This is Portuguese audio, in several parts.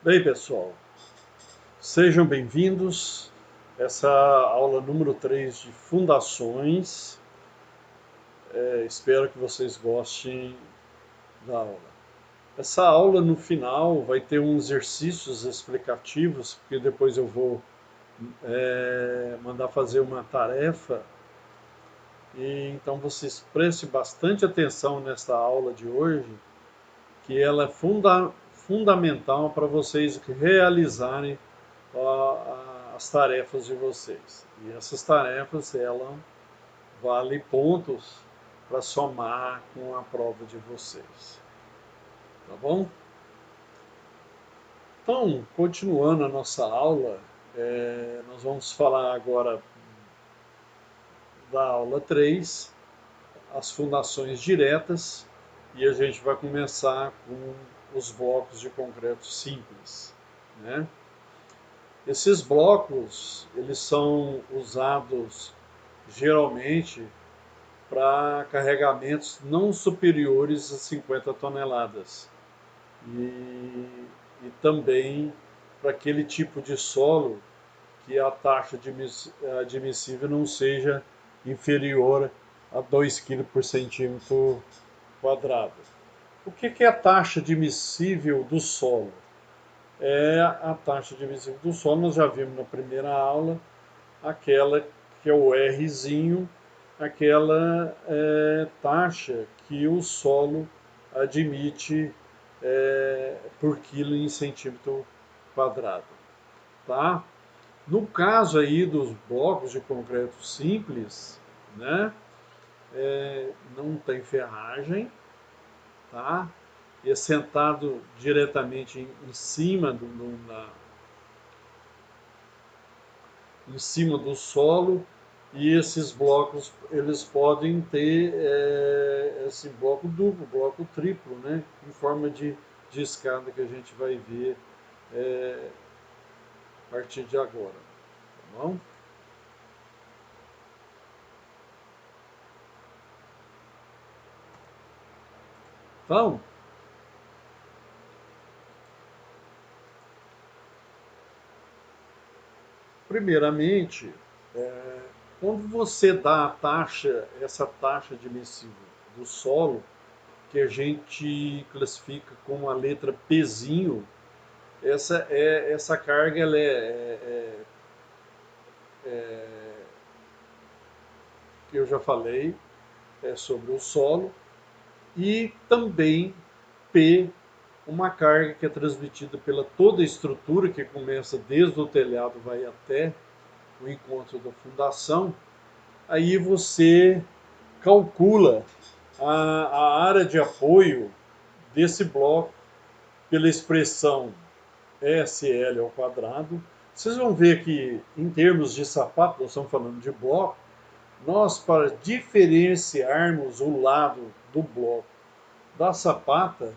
Bem, pessoal, sejam bem-vindos. Essa aula número 3 de fundações. Espero que vocês gostem da aula. Essa aula, no final, vai ter uns exercícios explicativos, porque depois eu vou mandar fazer uma tarefa. E então vocês prestem bastante atenção nessa aula de hoje, que ela é fundamental para vocês realizarem as tarefas de vocês. E essas tarefas, ela vale pontos para somar com a prova de vocês. Tá bom? Então, continuando a nossa aula, nós vamos falar agora da aula 3, as fundações diretas, e a gente vai começar com os blocos de concreto simples, né? Esses blocos, eles são usados geralmente para carregamentos não superiores a 50 toneladas. E, e também para aquele tipo de solo que a taxa admissível não seja inferior a 2 kg por centímetro quadrado. O que é a taxa admissível do solo? É a taxa admissível do solo, nós já vimos na primeira aula, aquela que é o Rzinho, aquela taxa que o solo admite por quilo em centímetro quadrado. Tá? No caso aí dos blocos de concreto simples, né, não tem ferragem, tá? E é sentado diretamente em cima em cima do solo, e esses blocos eles podem ter esse bloco duplo, bloco triplo, né, em forma de escada que a gente vai ver a partir de agora, tá bom? Então, primeiramente, quando você dá a taxa, essa taxa admissível do solo, que a gente classifica como a letra Pzinho, essa carga ela que eu já falei, sobre o solo, e também P, uma carga que é transmitida pela toda a estrutura, que começa desde o telhado, vai até o encontro da fundação. Aí você calcula a área de apoio desse bloco pela expressão SL ao quadrado. Vocês vão ver que, em termos de sapato, nós estamos falando de bloco, nós, para diferenciarmos o lado do bloco da sapata,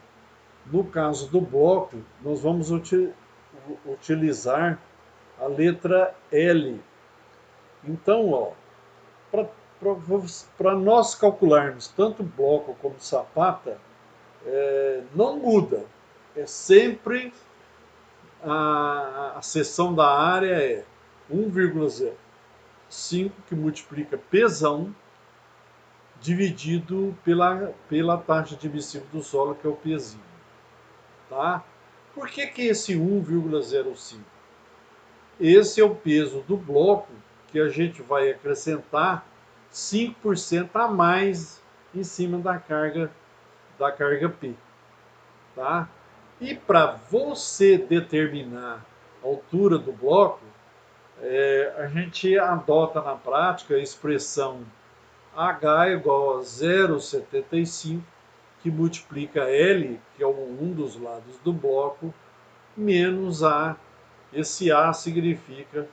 no caso do bloco, nós vamos utilizar a letra L. Então, ó, para nós calcularmos tanto bloco como sapata, não muda. É sempre a seção da área é 1,05 que multiplica pesão dividido pela taxa admissível do solo, que é o pezinho. Tá? Por que esse 1,05? Esse é o peso do bloco que a gente vai acrescentar 5% a mais em cima da carga P. Tá? E para você determinar a altura do bloco, a gente adota na prática a expressão H igual a 0,75, que multiplica L, que é um dos lados do bloco, menos A. Esse A significa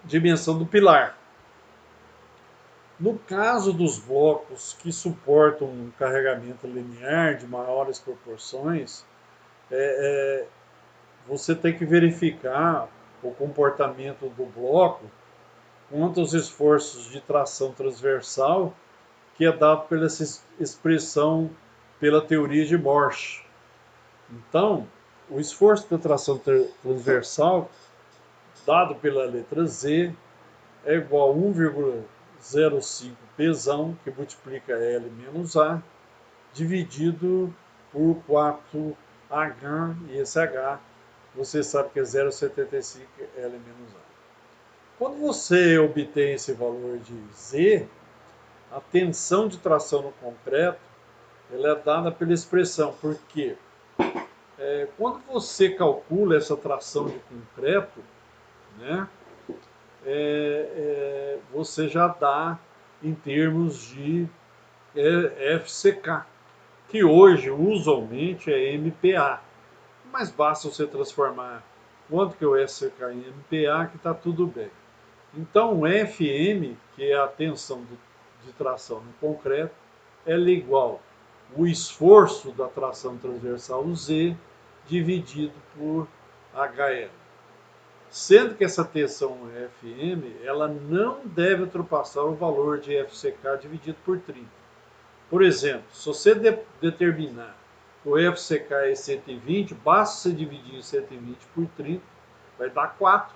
dimensão do pilar. No caso dos blocos que suportam um carregamento linear de maiores proporções, você tem que verificar o comportamento do bloco quanto aos esforços de tração transversal, que é dado pela essa expressão pela teoria de Morse. Então, o esforço da tração transversal, dado pela letra Z, é igual a 1,05 Pzão, que multiplica L menos A, dividido por 4H, e esse H, você sabe que é 0,75 L menos A. Quando você obtém esse valor de Z, a tensão de tração no concreto ela é dada pela expressão, porque quando você calcula essa tração de concreto, né, você já dá em termos de FCK, que hoje usualmente é MPa, mas basta você transformar quanto que é o FCK em MPa que está tudo bem. Então o FM, que é a tensão de tração no concreto, ela é igual o esforço da tração transversal Z dividido por HL. Sendo que essa tensão FM ela não deve ultrapassar o valor de FCK dividido por 30. Por exemplo, se você determinar que o FCK é 120, basta você dividir 120 por 30, vai dar 4.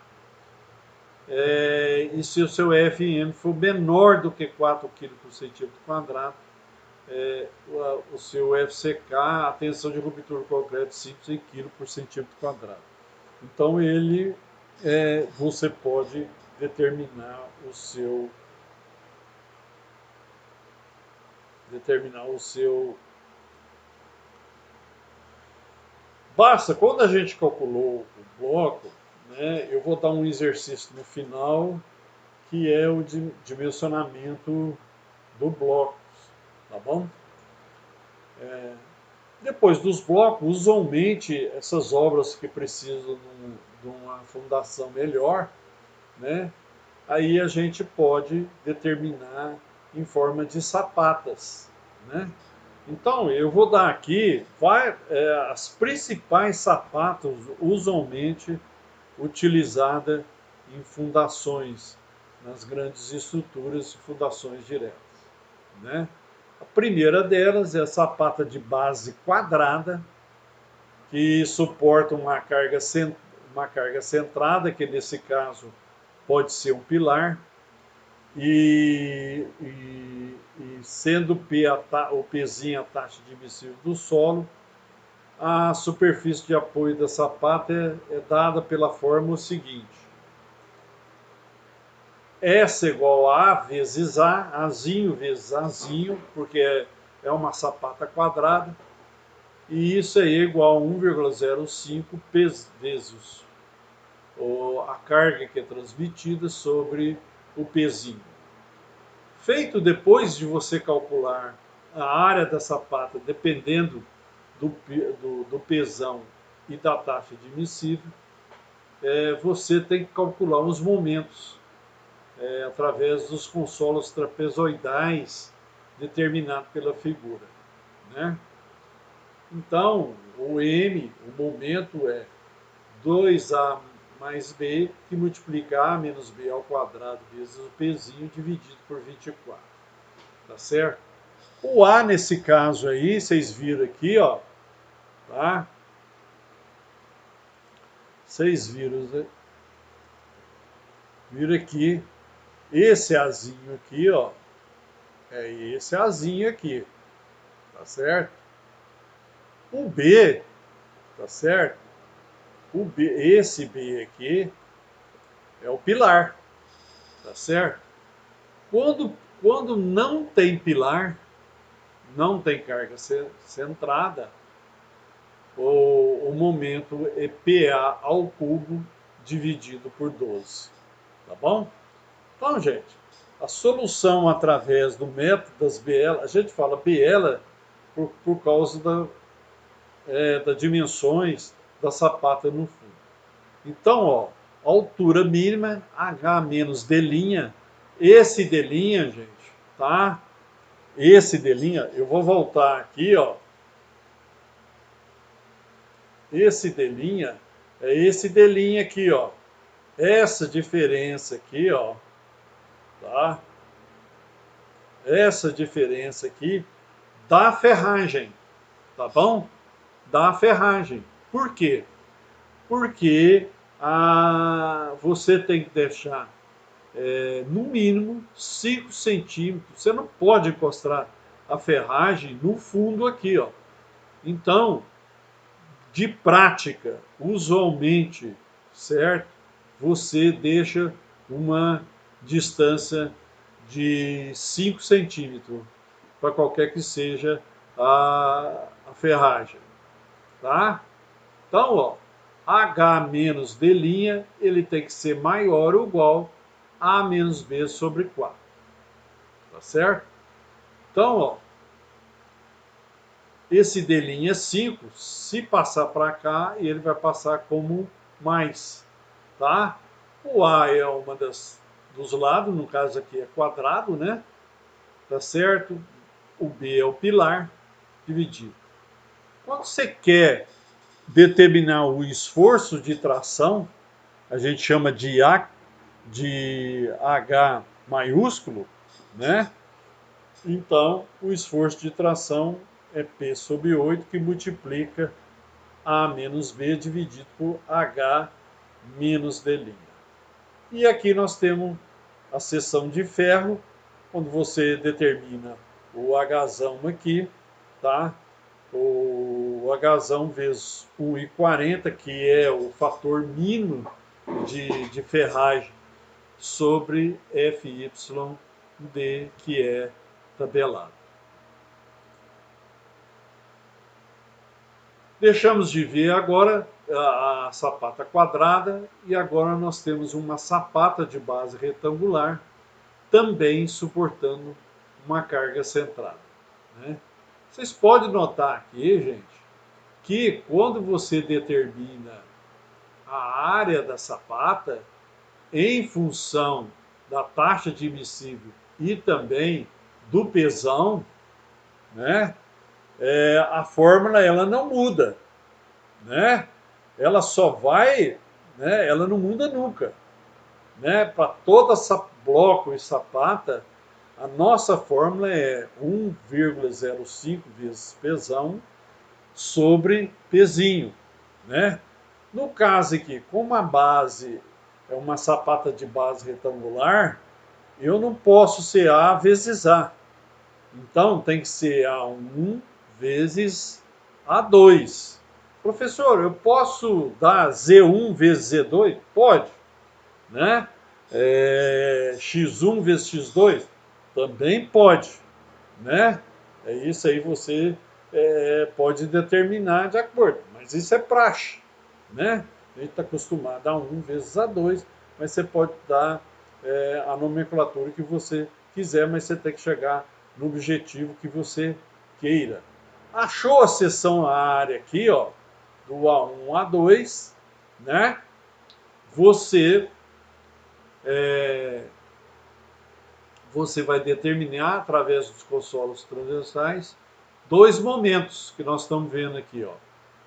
E se o seu FM for menor do que 4 kg por centímetro quadrado, o seu FCK, a tensão de ruptura concreto simples em kg por centímetro quadrado. Então você pode determinar o seu. Basta, quando a gente calculou o bloco, né, eu vou dar um exercício no final, que é o dimensionamento do bloco, tá bom? Depois dos blocos, usualmente essas obras que precisam de uma fundação melhor, né, aí a gente pode determinar em forma de sapatas, né? Então, eu vou dar aqui as principais sapatas usualmente utilizadas em fundações, nas grandes estruturas de fundações diretas, né? A primeira delas é a sapata de base quadrada, que suporta uma carga centrada, que nesse caso pode ser um pilar, e sendo o Pzinho a taxa admissível do solo, a superfície de apoio da sapata é dada pela fórmula seguinte: S igual a vezes A, Azinho vezes Azinho, porque é uma sapata quadrada, e isso aí é igual a 1,05 vezes a carga que é transmitida sobre o Pzinho. Feito depois de você calcular a área da sapata, dependendo do pesão e da taxa admissível, você tem que calcular os momentos através dos consolos trapezoidais determinados pela figura, né? Então, o M, o momento é 2A mais B, que multiplica A menos B ao quadrado vezes o Pzinho dividido por 24. Tá certo? O A nesse caso aí, vocês viram aqui, ó, tá? Vocês viram aqui, esse Azinho aqui, ó, é esse Azinho aqui, tá certo? O B, tá certo? Esse B aqui é o pilar, tá certo? Quando não tem pilar, não tem carga centrada, o momento é PA ao cubo dividido por 12. Tá bom? Então, gente, a solução através do método das BL, a gente fala BL por causa das dimensões da sapata no fundo. Então, ó, altura mínima, H menos D', esse D', gente, tá? Esse D', eu vou voltar aqui, ó. Esse D' é esse D' aqui, ó. Essa diferença aqui, ó, tá? Essa diferença aqui da ferragem, tá bom? da ferragem. Por quê? Porque você tem que deixar no mínimo 5 centímetros. Você não pode encostar a ferragem no fundo aqui, ó. Então, de prática, usualmente, certo? Você deixa uma distância de 5 centímetros para qualquer que seja a ferragem, tá? Então, ó, H menos D', ele tem que ser maior ou igual a menos B sobre 4, tá certo? Então, ó, esse D' é 5, se passar para cá, ele vai passar como mais, tá? O A é uma dos lados, no caso aqui é quadrado, né? Tá certo? O B é o pilar dividido. Quando você quer determinar o esforço de tração, a gente chama de H maiúsculo, né? Então, o esforço de tração é P sobre 8, que multiplica A menos B dividido por H menos D'. E aqui nós temos a seção de ferro, quando você determina o Hzão aqui, tá? O Hzão vezes 1,40, que é o fator mínimo de ferragem, sobre FYD, que é tabelado. Deixamos de ver agora a sapata quadrada e agora nós temos uma sapata de base retangular, também suportando uma carga centrada, né? Vocês podem notar aqui, gente, que quando você determina a área da sapata, em função da taxa admissível e também do pesão, né, a fórmula ela não muda, né? Ela só vai, né, ela não muda nunca, né? Para todo bloco e sapata, a nossa fórmula é 1,05 vezes pesão sobre pezinho, né? No caso aqui, como a base é uma sapata de base retangular, eu não posso ser A vezes A. Então tem que ser A1 vezes A2. Professor, eu posso dar Z1 vezes Z2? Pode, né? X1 vezes X2? Também pode, né? É isso aí você pode determinar de acordo, mas isso é praxe, né? A gente está acostumado a 1 vezes A2, mas você pode dar a nomenclatura que você quiser, mas você tem que chegar no objetivo que você queira. Achou a seção área aqui, ó, do A1 A2, né? Você você vai determinar através dos consolos transversais dois momentos que nós estamos vendo aqui, ó.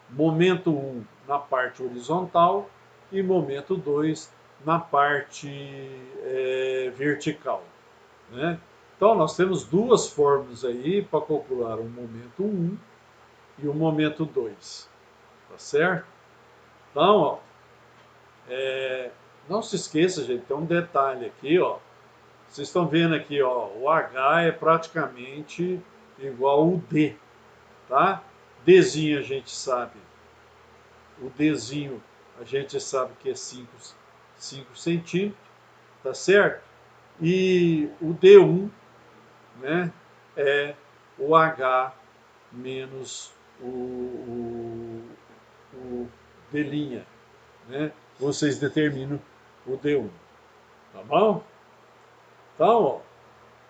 Momento 1 na parte horizontal e momento 2 na parte vertical, né? Então nós temos duas fórmulas aí para calcular o momento 1 e o momento 2, tá certo? Então, ó, não se esqueça, gente, tem um detalhe aqui, ó. Vocês estão vendo aqui, ó, o H é praticamente igual ao D, tá? Dzinho a gente sabe, o Dzinho a gente sabe que é 5 centímetros, tá certo? E o D1, né, é o H menos o D', né? Vocês determinam o D1, tá bom? Então, ó,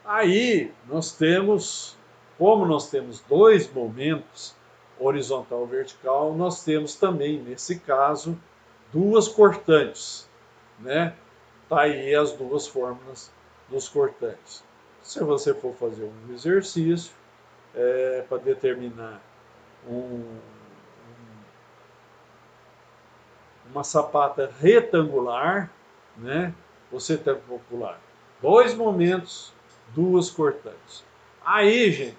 aí nós temos, como nós temos dois momentos, horizontal e vertical, nós temos também, nesse caso, duas cortantes, né? Tá aí as duas fórmulas dos cortantes. Se você for fazer um exercício para determinar um, uma sapata retangular, né? Você tem que calcular dois momentos, duas cortantes. Aí, gente,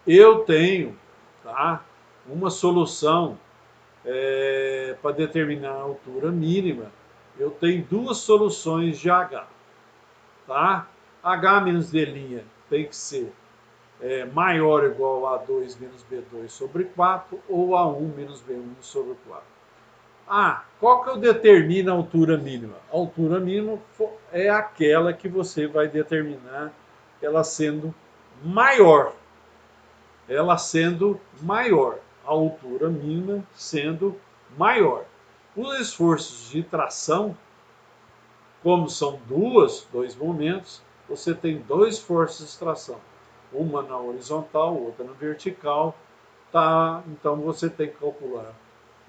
eu tenho, tá, uma solução para determinar a altura mínima, eu tenho duas soluções de H. Tá? H menos D' tem que ser maior ou igual a A2 menos B2 sobre 4 ou A1 menos B1 sobre 4. Qual que eu determino a altura mínima? A altura mínima é aquela que você vai determinar ela sendo maior. Ela sendo maior. A altura mínima sendo maior. Os esforços de tração, como são dois momentos, você tem duas forças de tração. Uma na horizontal, outra na vertical. Tá? Então você tem que calcular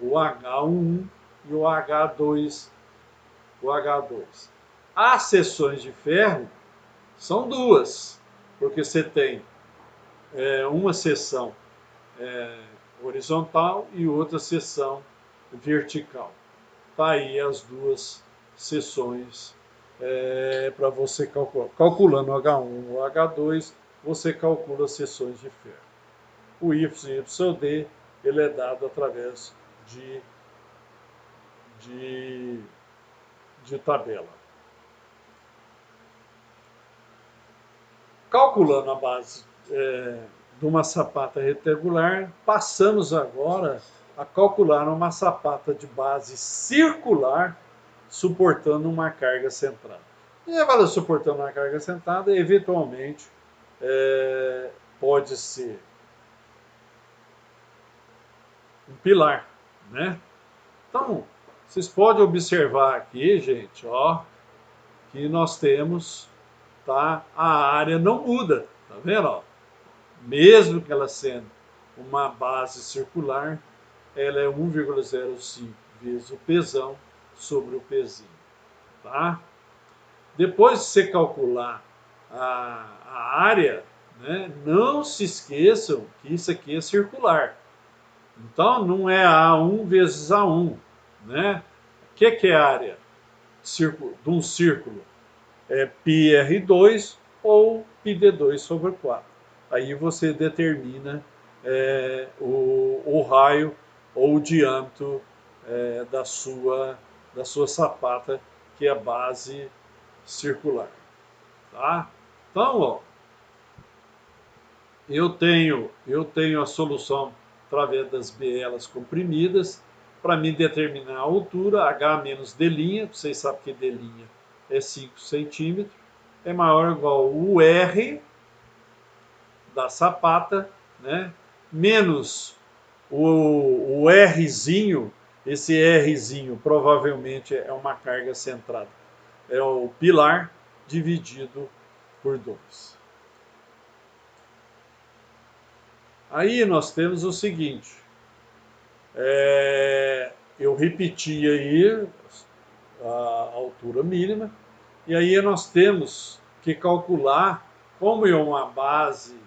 o H1 e o H2. As seções de ferro são duas, porque você tem uma seção horizontal e outra seção vertical. Tá aí as duas seções para você calcular. Calculando o H1 ou H2, você calcula as seções de ferro. O Y e YD ele é dado através de tabela. Calculando a base de uma sapata retangular, passamos agora a calcular uma sapata de base circular suportando uma carga centrada. E ela suportando uma carga centrada, eventualmente, pode ser um pilar, né? Então, vocês podem observar aqui, gente, ó, que nós temos, tá? A área não muda, tá vendo? Ó? Mesmo que ela sendo uma base circular, ela é 1,05 vezes o pesão sobre o pezinho, tá? Depois de você calcular a área, né, não se esqueçam que isso aqui é circular. Então, não é A1 vezes A1, né? O que é a área de um círculo? É πr2 ou πd2 sobre 4. Aí você determina o raio ou o diâmetro da sua sapata, que é a base circular. Tá? Então, ó, eu tenho a solução através das bielas comprimidas para me determinar a altura, H menos D', vocês sabem que D' é 5 centímetros, é maior ou igual o R da sapata, né, menos o Rzinho, esse Rzinho provavelmente é uma carga centrada, é o pilar dividido por 2. Aí nós temos o seguinte, eu repeti aí a altura mínima, e aí nós temos que calcular, como é uma base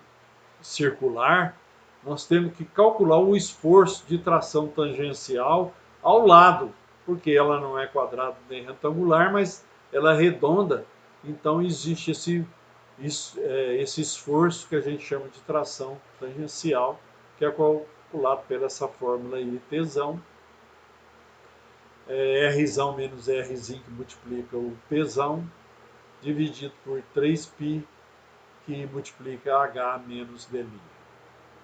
circular, nós temos que calcular o esforço de tração tangencial ao lado, porque ela não é quadrada nem retangular, mas ela é redonda, então existe esse esforço que a gente chama de tração tangencial, que é calculado pela essa fórmula aí, Tsão, Rzão menos Rzinho, que multiplica o Pzão, dividido por 3π, que multiplica H menos D'.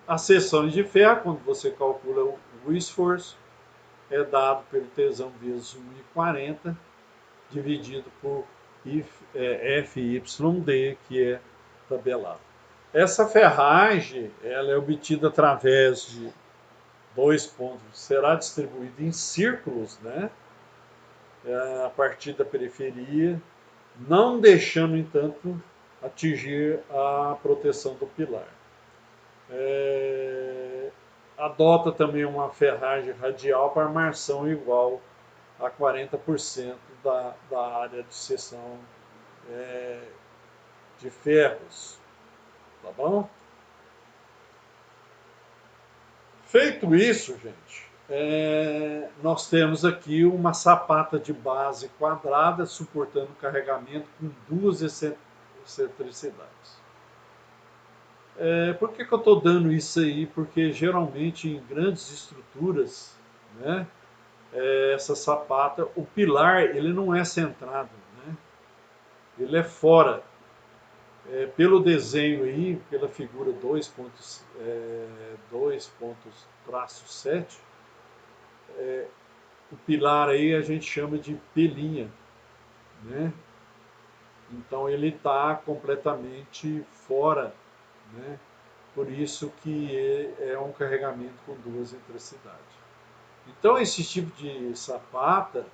As seções de ferro, quando você calcula o esforço, é dado pelo Tsão vezes 1,40, dividido por FYD, que é tabelado. Essa ferragem ela é obtida através de dois pontos. Será distribuída em círculos, né? A partir da periferia, não deixando, entanto, atingir a proteção do pilar. Adota também uma ferragem radial para armação igual a 40% da área de seção de ferros. Tá bom? Feito isso, gente, nós temos aqui uma sapata de base quadrada suportando carregamento com duas excentricidades. Por que que eu estou dando isso aí? Porque geralmente em grandes estruturas, né, essa sapata, o pilar ele não é centrado, né, ele é fora. Pelo desenho aí, pela figura 2.7, o pilar aí a gente chama de pelinha, né? Então ele está completamente fora, né? Por isso que é um carregamento com duas eletricidades. Então esse tipo de sapata,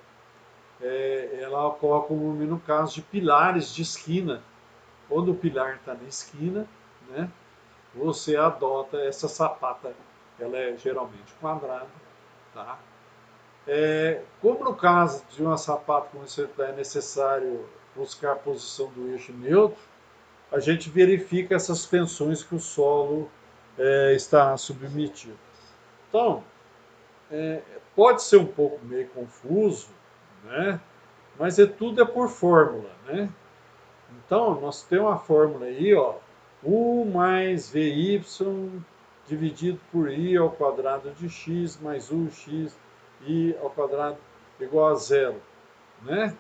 ela ocorre como no caso de pilares de esquina. Quando o pilar está na esquina, né? Você adota essa sapata, ela é geralmente quadrada, tá? Como no caso de uma sapata, como você é necessário buscar a posição do eixo neutro, a gente verifica essas tensões que o solo está submetido. Então, pode ser um pouco meio confuso, né? Mas tudo é por fórmula, né? Então, nós temos uma fórmula aí, ó, U mais VY dividido por I ao quadrado de X mais UX I ao quadrado igual a zero, né?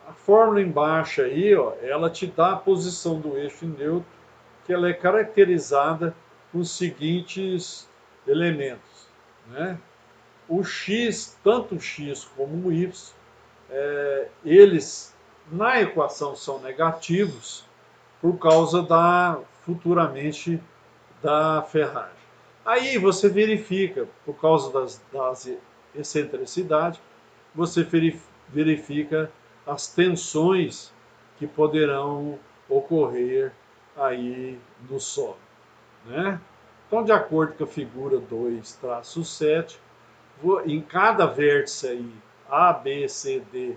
A fórmula embaixo aí, ó, ela te dá a posição do eixo neutro, que ela é caracterizada com os seguintes elementos, né? O X, tanto o X como o Y, eles na equação são negativos por causa futuramente da ferragem. Aí você verifica, por causa das excentricidades, você verifica as tensões que poderão ocorrer aí no solo, né? Então, de acordo com a figura 2-7, em cada vértice aí, A, B, C, D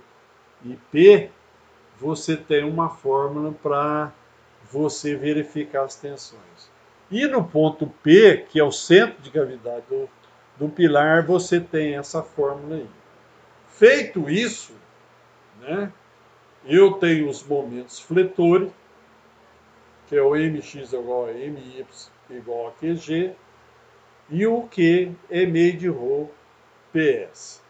e P, você tem uma fórmula para você verificar as tensões. E no ponto P, que é o centro de gravidade do pilar, você tem essa fórmula aí. Feito isso, né, eu tenho os momentos fletores, que é o mx igual a my igual a qg, e o Q é meio de ρ ps.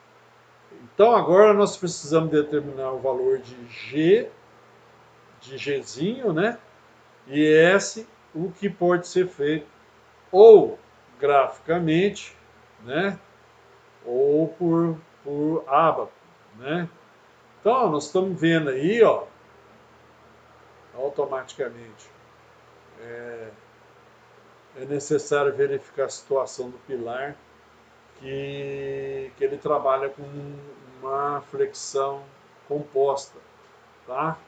Então agora nós precisamos determinar o valor de G, de Gzinho, né? E S, o que pode ser feito ou graficamente, né? Ou por ábaco, né? Então nós estamos vendo aí, ó, automaticamente é necessário verificar a situação do pilar, que ele trabalha com uma flexão composta, tá?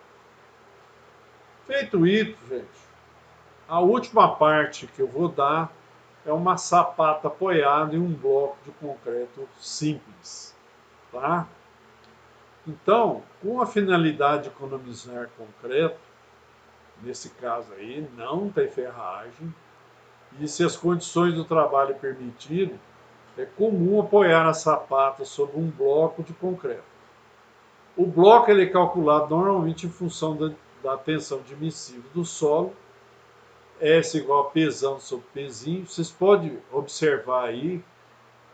Feito isso, gente, a última parte que eu vou dar é uma sapata apoiada em um bloco de concreto simples, tá? Então, com a finalidade de economizar concreto, nesse caso aí, não tem ferragem, e se as condições do trabalho permitirem, é comum apoiar a sapata sobre um bloco de concreto. O bloco ele é calculado normalmente em função da tensão admissível do solo, S igual a Pzão sobre Pzinho. Vocês podem observar aí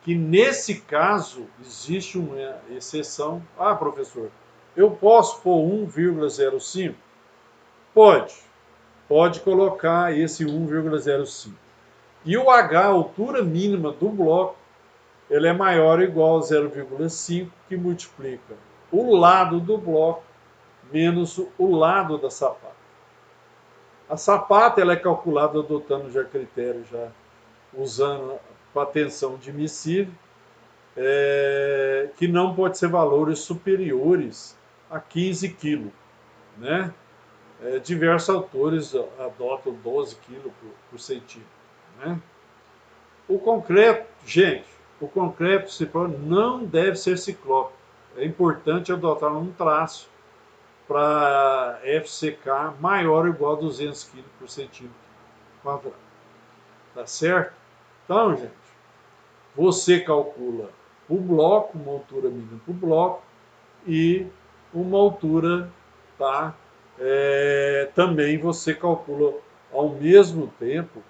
que nesse caso existe uma exceção. Ah, professor, eu posso pôr 1,05? Pode. Pode colocar esse 1,05. E o H, a altura mínima do bloco, ele é maior ou igual a 0,5, que multiplica o lado do bloco menos o lado da sapata. A sapata ela é calculada adotando já critério, já usando a tensão admissível, que não pode ser valores superiores a 15 kg, né? Diversos autores adotam 12 kg por centímetro, né? O concreto, gente, o concreto não deve ser ciclópico. É importante adotar um traço para FCK maior ou igual a 200 kg por centímetro quadrado. Tá certo? Então, gente, você calcula o bloco, uma altura mínima para o bloco e uma altura, tá? Também você calcula ao mesmo tempo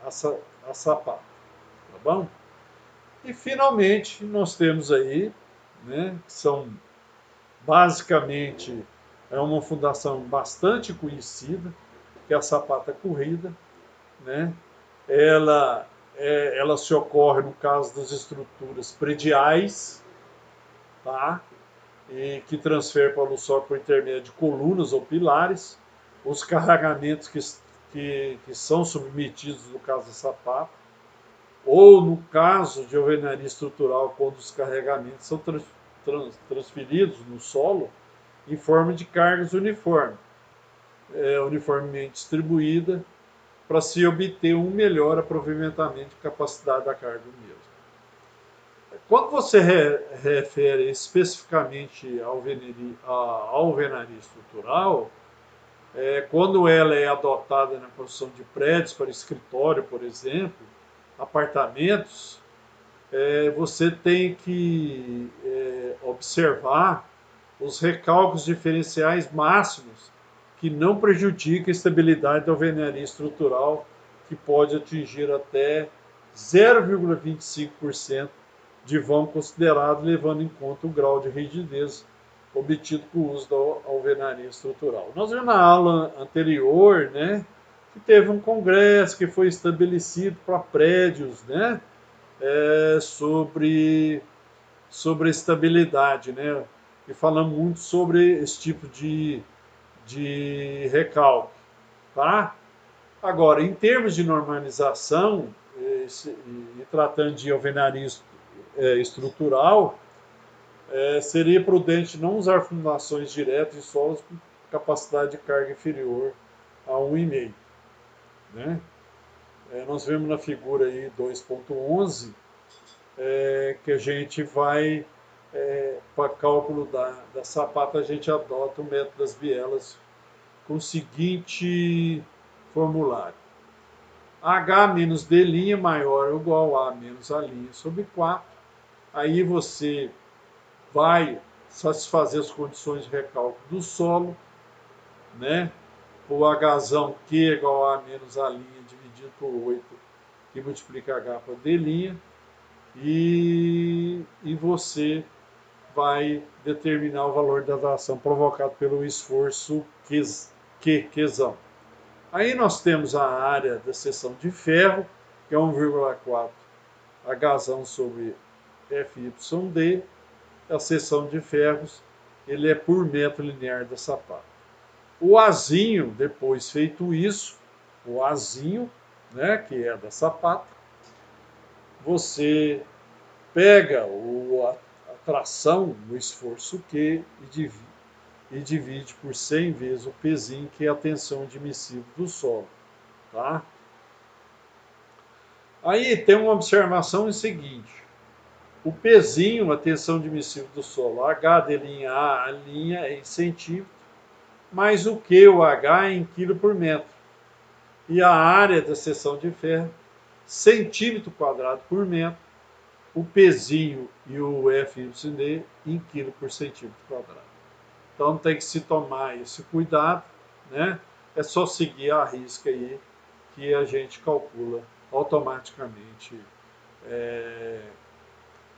a, a sapata, tá bom? E finalmente nós temos aí, né, que são basicamente uma fundação bastante conhecida, que é a sapata corrida, né? Ela, ela se ocorre no caso das estruturas prediais, tá? E que transfere para o solo por intermédio de colunas ou pilares, os carregamentos que são submetidos no caso da sapata, ou no caso de alvenaria estrutural, quando os carregamentos são transferidos no solo em forma de cargas uniformemente distribuída, para se obter um melhor aproveitamento de capacidade da carga mesmo. Quando você refere especificamente à alvenaria estrutural, quando ela é adotada na construção de prédios para escritório, por exemplo, apartamentos, você tem que observar os recálculos diferenciais máximos que não prejudicam a estabilidade da alvenaria estrutural, que pode atingir até 0,25% de vão considerado, levando em conta o grau de rigidez obtido com o uso da alvenaria estrutural. Nós vimos na aula anterior, né, que teve um congresso que foi estabelecido para prédios, né, sobre estabilidade, né, e falamos muito sobre esse tipo de recalque, tá? Agora, em termos de normalização, e tratando de alvenaria estrutural, seria prudente não usar fundações diretas em solos com capacidade de carga inferior a 1,5. Né? Nós vemos na figura aí 2.11 que a gente vai, para cálculo da sapata, a gente adota o método das bielas com o seguinte formulário. H menos D' maior ou igual a menos A' sobre 4. Aí você vai satisfazer as condições de recálculo do solo, né? O Hzão Q igual a menos A' dividido por 8, que multiplica H por D', e você vai determinar o valor da atração provocado pelo esforço Qzão. Aí nós temos a área da seção de ferro, que é 1,4 Hzão sobre FYD. A seção de ferros, ele é por metro linear da sapata. O Azinho, depois feito isso, o Azinho, né, que é da sapata, você pega a tração no esforço Q e divide por 100 vezes o Pzinho, que é a tensão admissível do solo. Tá? Aí tem uma observação seguinte. O Pzinho, a tensão admissível do solo, H de A é em centímetro, mais o Q, o H, é em quilo por metro. E a área da seção de ferro, centímetro quadrado por metro, o Pzinho e o FYD em quilo por centímetro quadrado. Então tem que se tomar esse cuidado, né? É só seguir a risca aí que a gente calcula automaticamente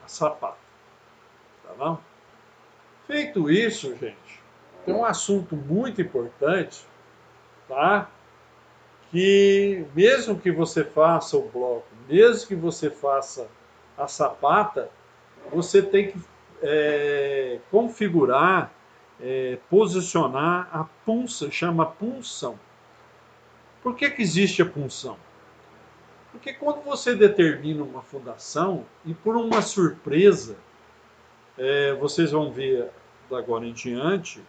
a sapata, tá bom? Feito isso, gente, tem um assunto muito importante, tá? Que mesmo que você faça o bloco, mesmo que você faça a sapata, você tem que configurar, posicionar a punção, chama punção. Por que existe a punção? Porque quando você determina uma fundação, e por uma surpresa, vocês vão ver da agora em diante,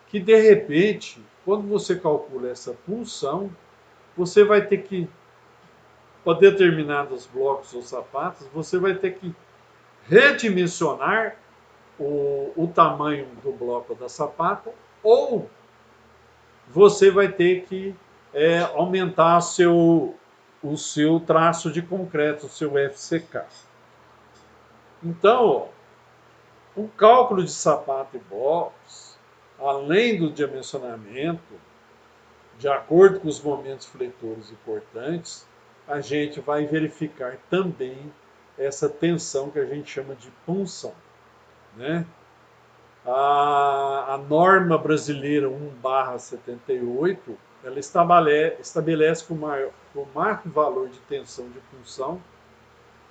que de repente, quando você calcula essa punção, você vai ter que, para determinados blocos ou sapatos, você vai ter que redimensionar o tamanho do bloco da sapata, ou você vai ter que aumentar o seu traço de concreto, o seu FCK. Então, o cálculo de sapata e blocos, além do dimensionamento, de acordo com os momentos fletores importantes, a gente vai verificar também essa tensão que a gente chama de punção, né? A norma brasileira 1/78, ela estabelece que o marco valor de tensão de punção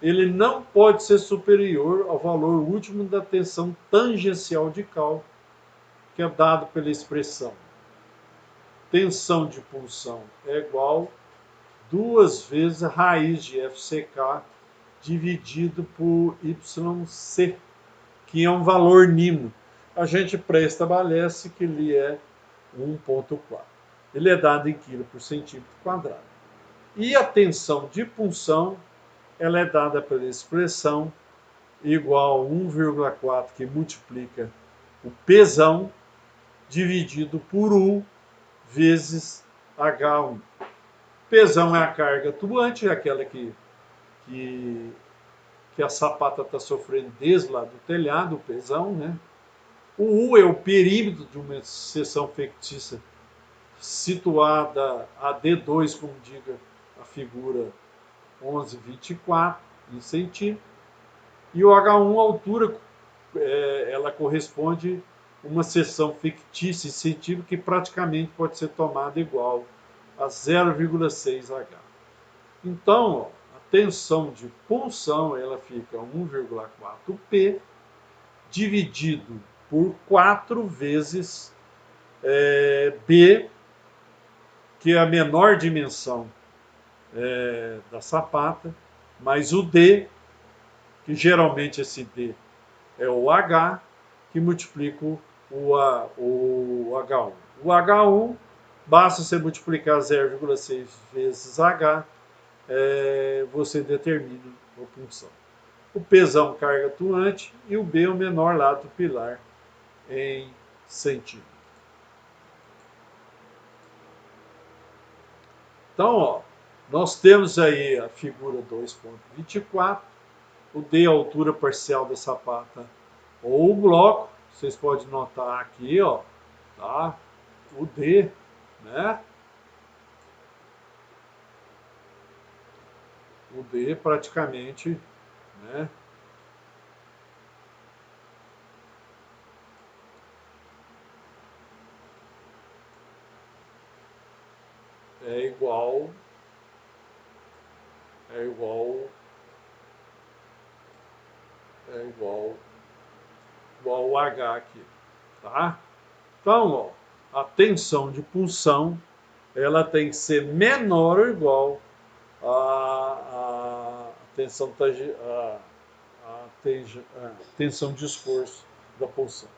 ele não pode ser superior ao valor último da tensão tangencial de cálculo, que é dado pela expressão tensão de punção é igual 2 vezes a raiz de FCK dividido por YC, que é um valor nino. A gente pré-estabelece que ele é 1,4. Ele é dado em quilo por centímetro quadrado. E a tensão de punção ela é dada pela expressão igual a 1,4 que multiplica o pesão dividido por U vezes H1. Pesão é a carga atuante, é aquela que a sapata está sofrendo desde lá do telhado, o pesão, né? O U é o perímetro de uma seção fictícia situada a D2, como diga a figura 11,24 em centímetros. E o H1, a altura, ela corresponde a uma seção fictícia em centímetro que praticamente pode ser tomada igual a 0,6 H. Então, a tensão de punção ela fica 1,4 P dividido por 4 vezes B, que é a menor dimensão da sapata, mais o D, que geralmente esse D é o H, que multiplica o H1. O H1, basta você multiplicar 0,6 vezes H, você determina a punção. O pesão, carga atuante, e o B é o menor lado do pilar em centímetro. Então, ó, nós temos aí a figura 2,24, o D é a altura parcial da sapata ou o bloco, vocês podem notar aqui, ó, tá? O D, né? O D praticamente, né? É igual, é igual, é igual, igual o H aqui, tá? Então, ó, a tensão de punção ela tem que ser menor ou igual à tensão, tensão de esforço da punção.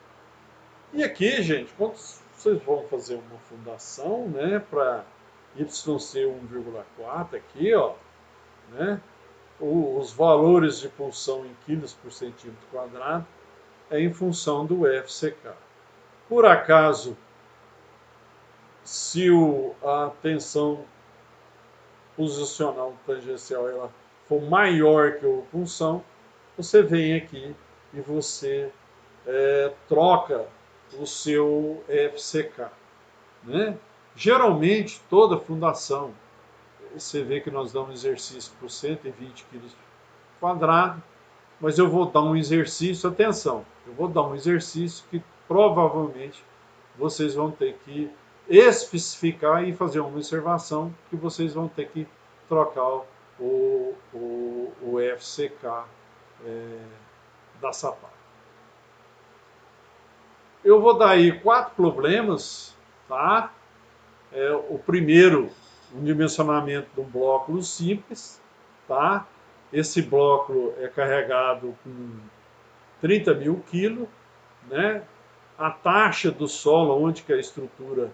E aqui, gente, quando vocês vão fazer uma fundação, né, para YC 1,4 aqui, ó, né, os valores de pulsão em quilos por centímetro quadrado é em função do FCK. Por acaso, se a tensão posicional tangencial ela for maior que a punção, você vem aqui e você troca o seu FCK. Né? Geralmente, toda fundação, você vê que nós damos exercício por 120 kg quadrado, mas eu vou dar um exercício, atenção, eu vou dar um exercício que provavelmente vocês vão ter que especificar e fazer uma observação que vocês vão ter que trocar o FCK da sapata. Eu vou dar aí 4 problemas, tá? O primeiro, um dimensionamento de um bloco simples, tá? Esse bloco é carregado com 30 mil quilos, né? A taxa do solo, onde que a estrutura,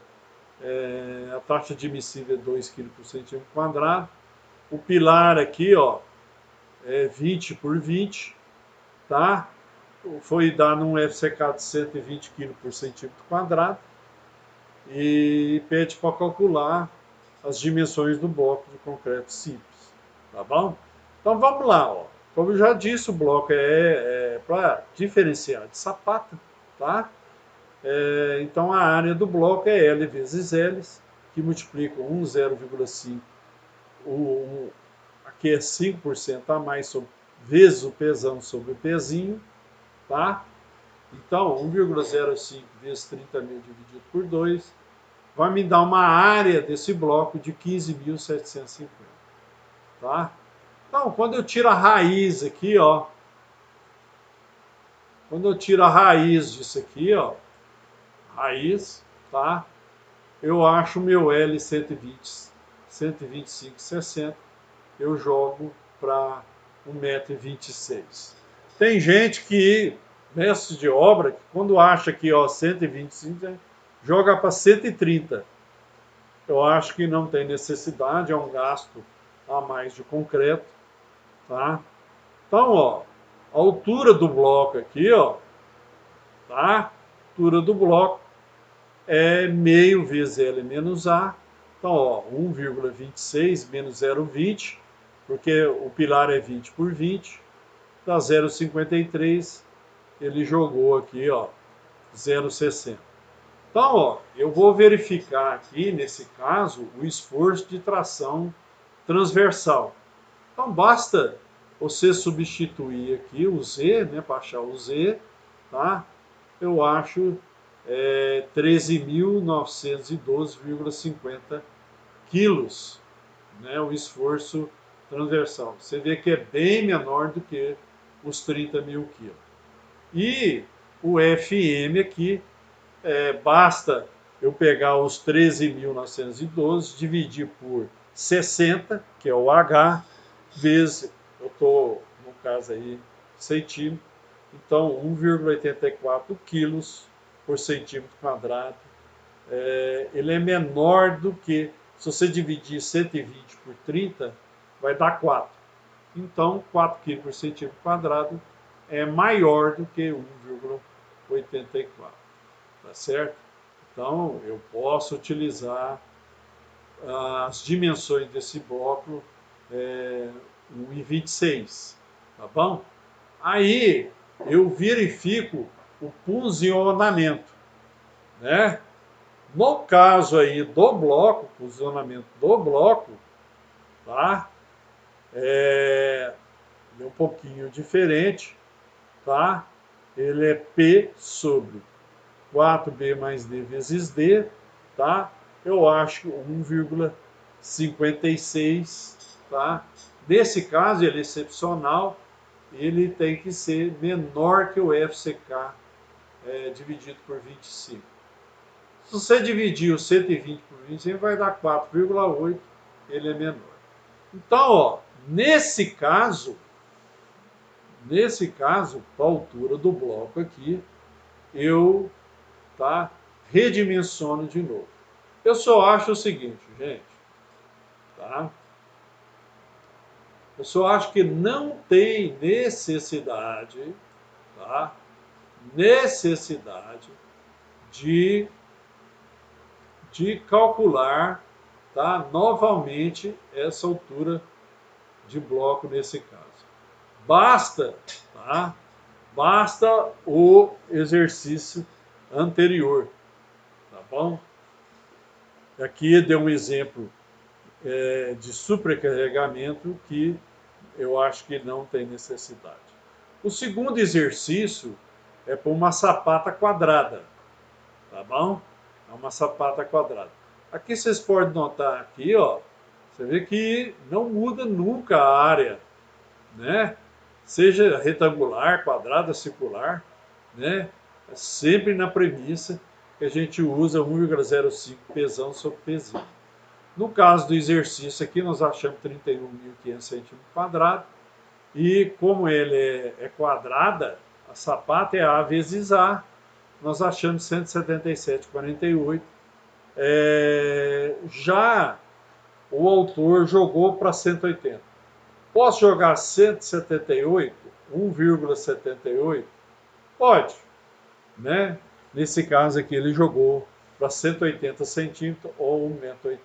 a taxa admissível é 2 kg por centímetro quadrado. O pilar aqui, ó, é 20 por 20, tá? Foi dado um FCK de 120 kg por centímetro quadrado e pede para calcular as dimensões do bloco de concreto simples, tá bom? Então vamos lá, ó. Como eu já disse, o bloco é para diferenciar de sapata, tá? Então a área do bloco é L vezes L, que multiplica 1, 0,5, aqui é 5% a mais vezes o pesão sobre o pezinho, tá? Então, 1,05 vezes 30.000 dividido por 2 vai me dar uma área desse bloco de 15.750, tá? Então, quando eu tiro a raiz aqui, ó, quando eu tiro a raiz disso aqui, ó, raiz, tá? Eu acho o meu L 125,60, eu jogo para 1,26 m. Tem gente que, mestre de obra, que quando acha que, ó, 125, joga para 130. Eu acho que não tem necessidade, é um gasto a mais de concreto, tá? Então, ó, a altura do bloco aqui, ó, tá? A altura do bloco é meio vezes L menos A. Então, ó, 1,26 menos 0,20, porque o pilar é 20 por 20, dá 0,53. Ele jogou aqui, ó, 0,60. Então, ó, eu vou verificar aqui, nesse caso, o esforço de tração transversal. Então, basta você substituir aqui o Z, né, para achar o Z, tá? Eu acho 13.912,50 quilos, né, o esforço transversal. Você vê que é bem menor do que os 30.000 quilos. E o FM aqui, basta eu pegar os 13.912, dividir por 60, que é o H, vezes, eu estou, no caso aí, centímetro, então 1,84 quilos por centímetro quadrado. Ele é menor do que, se você dividir 120 por 30, vai dar 4. Então, 4 kg por centímetro quadrado é maior do que 1,84. Tá certo? Então, eu posso utilizar as dimensões desse bloco 1,26, tá bom? Aí eu verifico o posicionamento, né? No caso aí do bloco, posicionamento do bloco, tá? É um pouquinho diferente, tá? Ele é P sobre 4B mais D vezes D, tá? Eu acho 1,56, tá? Nesse caso, ele é excepcional, ele tem que ser menor que o FCK dividido por 25. Se você dividir o 120 por 25, vai dar 4,8, ele é menor. Então, ó, nesse caso, com a altura do bloco aqui, eu, tá, redimensiono de novo. Eu só acho o seguinte, gente, tá? Eu só acho que não tem necessidade, tá? Necessidade de calcular, tá, novamente essa altura de bloco nesse caso. Basta, tá? Basta o exercício anterior, tá bom? Aqui deu um exemplo de supercarregamento que eu acho que não tem necessidade. O segundo exercício é para uma sapata quadrada, tá bom? É uma sapata quadrada. Aqui vocês podem notar aqui, ó, você vê que não muda nunca a área, né? Seja retangular, quadrada, circular, né? É sempre na premissa que a gente usa 1,05 pesão sobre pezinho. No caso do exercício aqui, nós achamos 31.500 centímetros quadrados. E como ele é quadrada, a sapata é A vezes A, nós achamos 177,48. Já o autor jogou para 180. Posso jogar 178, 1,78? Pode, né? Nesse caso aqui ele jogou para 180 centímetros ou 1,80 m.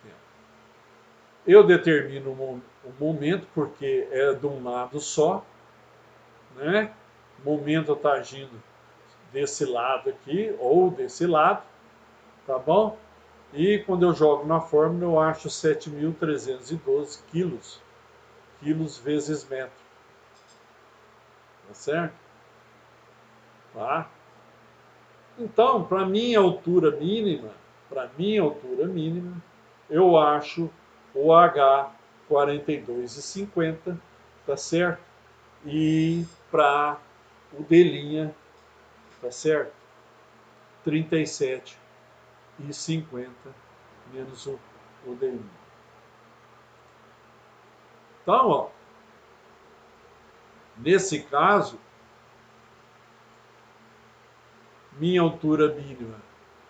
Eu determino o momento porque é de um lado só, né? O momento está agindo desse lado aqui ou desse lado, tá bom? E quando eu jogo na fórmula, eu acho 7.312 quilos. Quilos vezes metro. Tá certo? Tá? Então, para minha altura mínima, eu acho o H 42,50, tá certo? E para o D', tá certo? 37,50 menos o D'. Então, ó, nesse caso, minha altura mínima,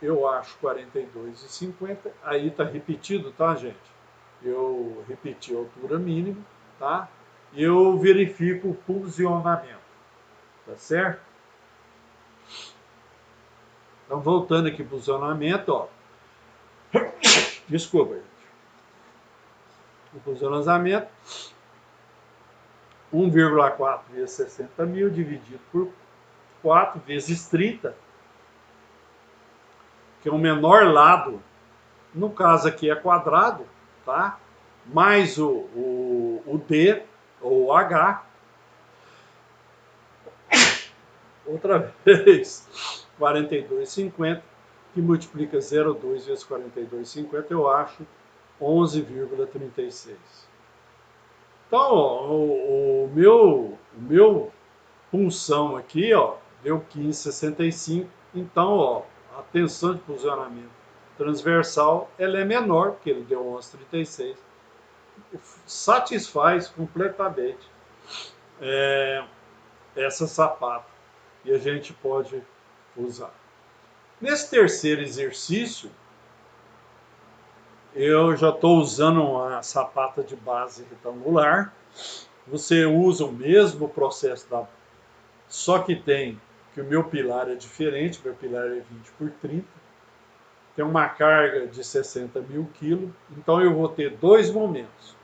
eu acho 42,50. Aí tá repetido, tá, gente? Eu repeti a altura mínima, tá? E eu verifico o funcionamento, tá certo? Então, voltando aqui para o funcionamento, ó. Desculpa, gente. O funcionamento, 1,4 vezes 60 mil dividido por 4 vezes 30, que é o menor lado, no caso aqui é quadrado, tá? Mais o D, ou H, outra vez, 42,50, que multiplica 0,2 vezes 42,50, eu acho 11,36. Então, ó, o meu punção aqui, ó, deu 15,65. Então, ó, a tensão de fusionamento transversal, ela é menor, porque ele deu 11,36. Satisfaz completamente essa sapata. E a gente pode usar. Nesse terceiro exercício, eu já estou usando uma sapata de base retangular. Você usa o mesmo processo só que tem que o meu pilar é diferente, meu pilar é 20 por 30, tem uma carga de 60 mil quilos, então eu vou ter dois momentos.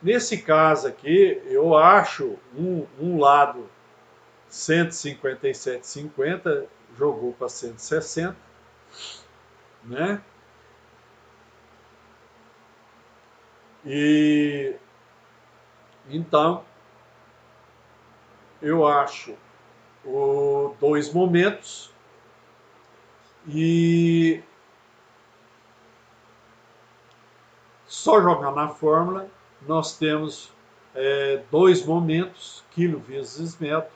Nesse caso aqui, eu acho um lado 157,50, jogou para 160, né? E então eu acho dois momentos e só jogar na fórmula nós temos dois momentos, quilo vezes metro.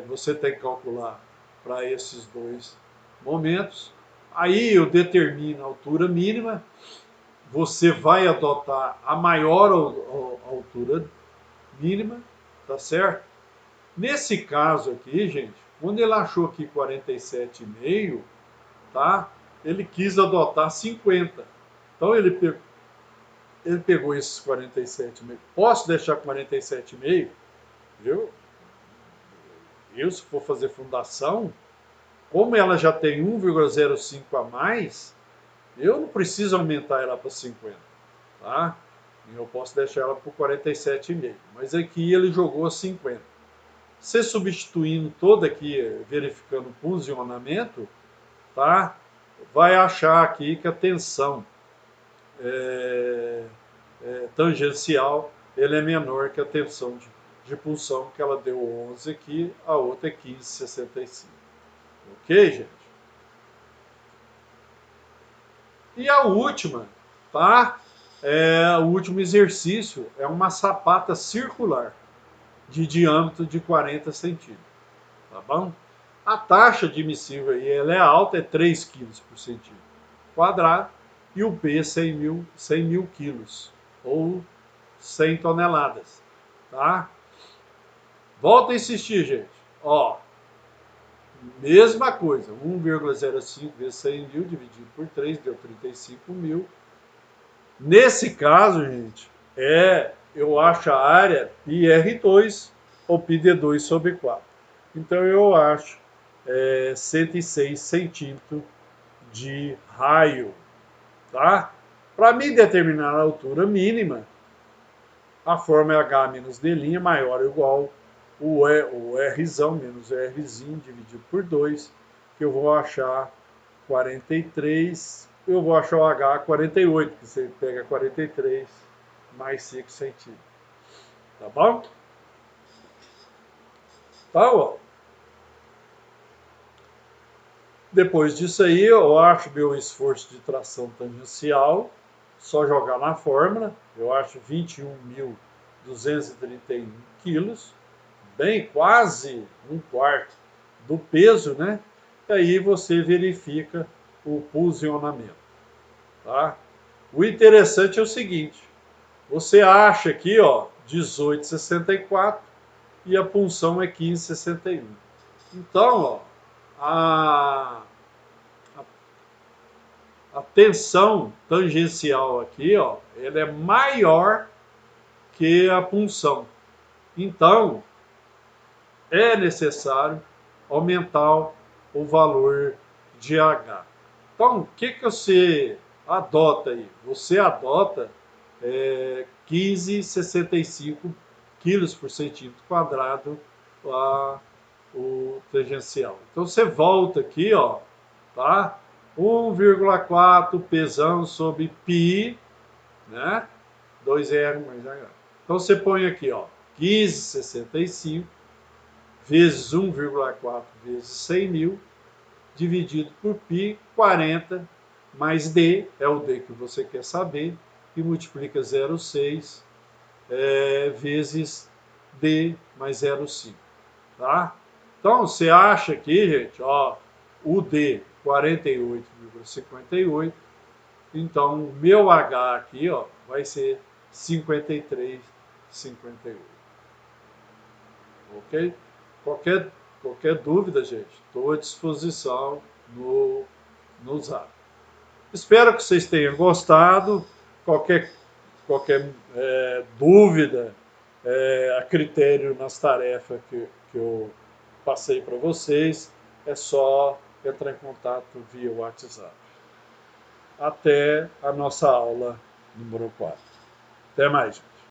Você tem que calcular para esses dois momentos. Aí eu determino a altura mínima. Você vai adotar a maior altura mínima, tá certo? Nesse caso aqui, gente, quando ele achou aqui 47,5, tá? Ele quis adotar 50. Então ele pegou esses 47,5. Posso deixar 47,5? Viu? Eu, se for fazer fundação, como ela já tem 1,05 a mais, eu não preciso aumentar ela para 50, tá? Eu posso deixar ela por 47,5. Mas aqui ele jogou 50. Você substituindo toda aqui, verificando o funcionamento, tá? Vai achar aqui que a tensão tangencial ele é menor que a tensão de pulsão, que ela deu 11 aqui, a outra é 15,65. Ok, gente? E a última, tá? O último exercício é uma sapata circular de diâmetro de 40 centímetros, tá bom? A taxa admissível aí, ela é alta, é 3 quilos por centímetro quadrado, e o P 100 mil quilos, ou 100 toneladas, tá? Volta a insistir, gente. Ó, mesma coisa, 1,05 vezes 100 mil dividido por 3 deu 35 mil. Nesse caso, gente, eu acho a área πr2 ou πd2 sobre 4. Então eu acho 106 centímetros de raio, tá? Para mim determinar a altura mínima, a forma é H menos D' maior ou igual o Rzão menos o Rzinho dividido por 2, que eu vou achar 43 eu vou achar o H 48, que você pega 43 mais 5 centímetros. Tá bom? Tá, ó. Depois disso aí, eu acho meu esforço de tração tangencial, só jogar na fórmula, eu acho 21.231 quilos, bem quase um quarto do peso, né? E aí você verifica o posicionamento, tá? O interessante é o seguinte, você acha aqui, ó, 18,64 e a punção é 15,61. Então, ó, a a tensão tangencial aqui, ó, ela é maior que a punção. Então, é necessário aumentar o valor de H. Então, o que, que você adota aí? Você adota 15,65 quilos por centímetro quadrado o tangencial. Então, você volta aqui, ó, tá? 1,4 pesão sobre π, né? 2R mais H. Então, você põe aqui, ó, 15,65 vezes 1,4 vezes 100 mil, dividido por π, 40, mais D, é o D que você quer saber, e multiplica 0,6 vezes D mais 0,5, tá? Então, você acha aqui, gente, ó, o D 48,58, então o meu H aqui, ó, vai ser 53,58. Ok? Qualquer, qualquer dúvida, gente, estou à disposição no Zap. Espero que vocês tenham gostado. Qualquer dúvida, a critério nas tarefas que eu passei para vocês, é só entrar em contato via WhatsApp. Até a nossa aula número 4. Até mais.